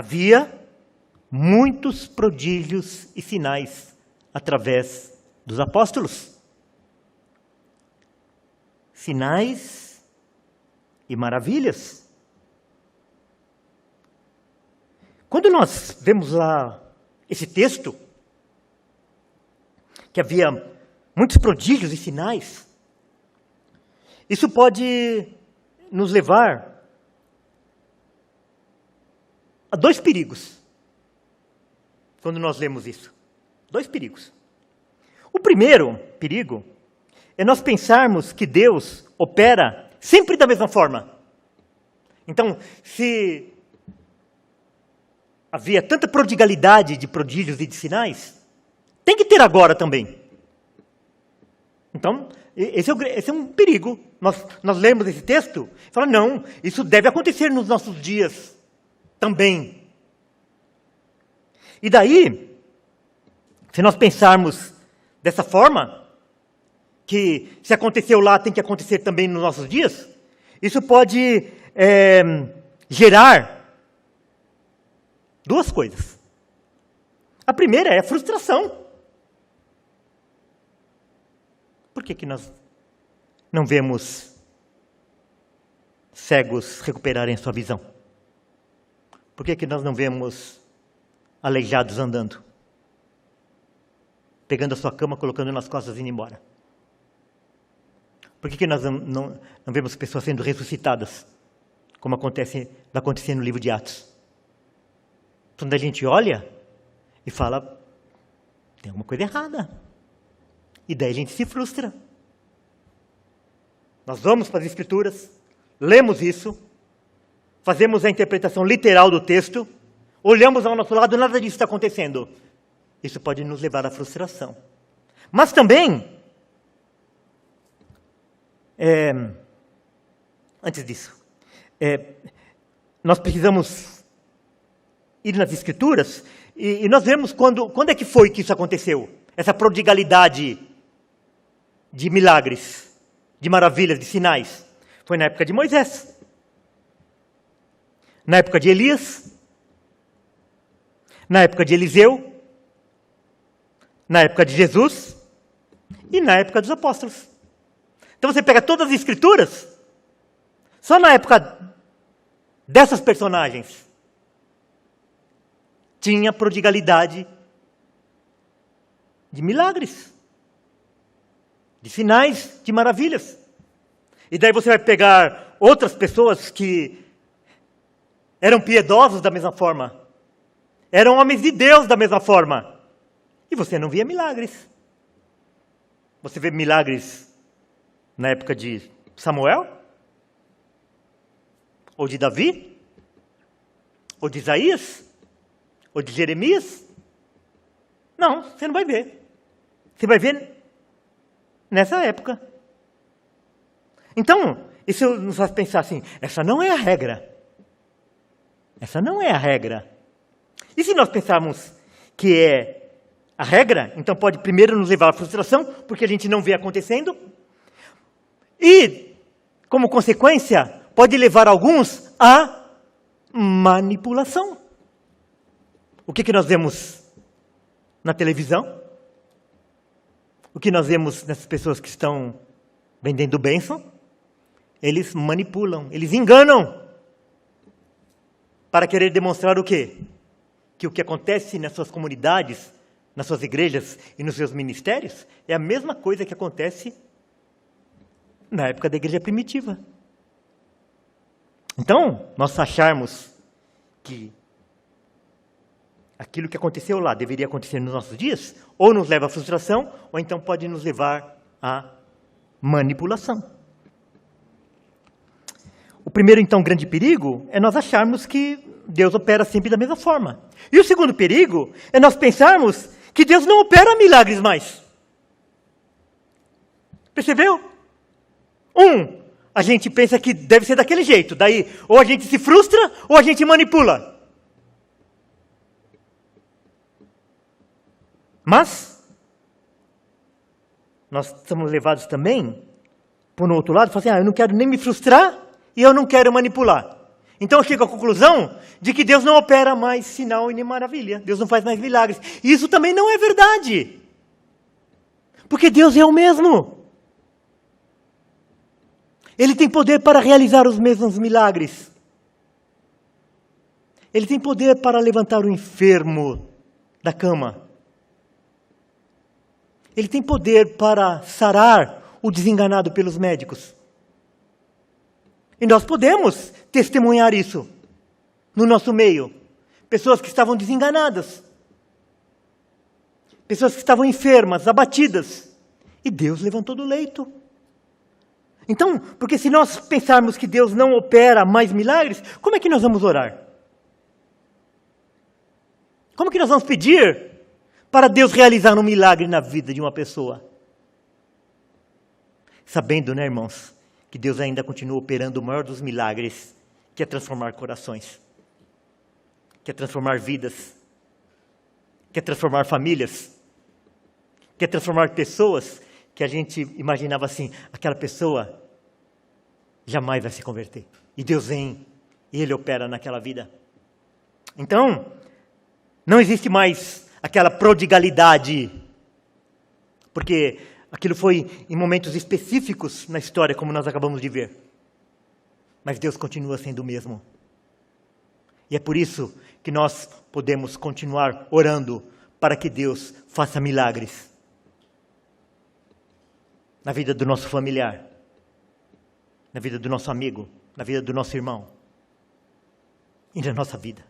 havia muitos prodígios e sinais através dos apóstolos. Sinais e maravilhas. Quando nós vemos lá esse texto, que havia muitos prodígios e sinais, isso pode nos levar a dois perigos, quando nós lemos isso. Dois perigos. O primeiro perigo é nós pensarmos que Deus opera sempre da mesma forma. Então, se havia tanta prodigalidade de prodígios e de sinais, tem que ter agora também. Então, esse é um perigo. Nós lemos esse texto e falamos, não, isso deve acontecer nos nossos dias também. E daí, se nós pensarmos dessa forma, que se aconteceu lá, tem que acontecer também nos nossos dias, isso pode gerar duas coisas. A primeira é a frustração. Por que nós não vemos cegos recuperarem sua visão? Por que nós não vemos aleijados andando? Pegando a sua cama, colocando nas costas e indo embora? Por que nós não vemos pessoas sendo ressuscitadas, como vai acontecer no livro de Atos? Quando a gente olha e fala, tem alguma coisa errada. E daí a gente se frustra. Nós vamos para as Escrituras, lemos isso, fazemos a interpretação literal do texto, olhamos ao nosso lado, nada disso está acontecendo. Isso pode nos levar à frustração. Mas também, antes disso, nós precisamos ir nas Escrituras e nós vemos quando é que foi que isso aconteceu. Essa prodigalidade de milagres, de maravilhas, de sinais. Foi na época de Moisés. Na época de Elias. Na época de Eliseu. Na época de Jesus. E na época dos apóstolos. Então você pega todas as Escrituras, só na época dessas personagens tinha prodigalidade de milagres, de sinais, de maravilhas. E daí você vai pegar outras pessoas que eram piedosos da mesma forma, eram homens de Deus da mesma forma, e você não via milagres. Você vê milagres na época de Samuel, ou de Davi, ou de Isaías, ou de Jeremias? Não, você não vai ver. Você vai ver nessa época. Então, isso nos faz pensar assim, essa não é a regra. Essa não é a regra. E se nós pensarmos que é a regra, então pode primeiro nos levar à frustração, porque a gente não vê acontecendo. E, como consequência, pode levar alguns à manipulação. O que nós vemos na televisão? O que nós vemos nessas pessoas que estão vendendo bênção? Eles manipulam, eles enganam. Para querer demonstrar o quê? Que o que acontece nas suas comunidades, nas suas igrejas e nos seus ministérios é a mesma coisa que acontece na época da igreja primitiva. Então, nós acharmos que aquilo que aconteceu lá deveria acontecer nos nossos dias, ou nos leva à frustração, ou então pode nos levar à manipulação. O primeiro, então, grande perigo é nós acharmos que Deus opera sempre da mesma forma. E o segundo perigo é nós pensarmos que Deus não opera milagres mais. Percebeu? A gente pensa que deve ser daquele jeito, daí ou a gente se frustra ou a gente manipula. Mas nós estamos levados também, por um outro lado, falar assim, eu não quero nem me frustrar e eu não quero manipular. Então eu chego à conclusão de que Deus não opera mais sinal e nem maravilha. Deus não faz mais milagres. E isso também não é verdade. Porque Deus é o mesmo. Ele tem poder para realizar os mesmos milagres. Ele tem poder para levantar o enfermo da cama. Ele tem poder para sarar o desenganado pelos médicos. E nós podemos testemunhar isso no nosso meio. Pessoas que estavam desenganadas. Pessoas que estavam enfermas, abatidas. E Deus levantou do leito. Então, porque se nós pensarmos que Deus não opera mais milagres, como é que nós vamos orar? Como que nós vamos pedir para Deus realizar um milagre na vida de uma pessoa? Sabendo, né, irmãos, que Deus ainda continua operando o maior dos milagres, que é transformar corações, que é transformar vidas, que é transformar famílias, que é transformar pessoas que a gente imaginava assim, aquela pessoa jamais vai se converter. E Deus vem e Ele opera naquela vida. Então, não existe mais aquela prodigalidade, porque aquilo foi em momentos específicos na história, como nós acabamos de ver. Mas Deus continua sendo o mesmo. E é por isso que nós podemos continuar orando para que Deus faça milagres na vida do nosso familiar, na vida do nosso amigo, na vida do nosso irmão e na nossa vida.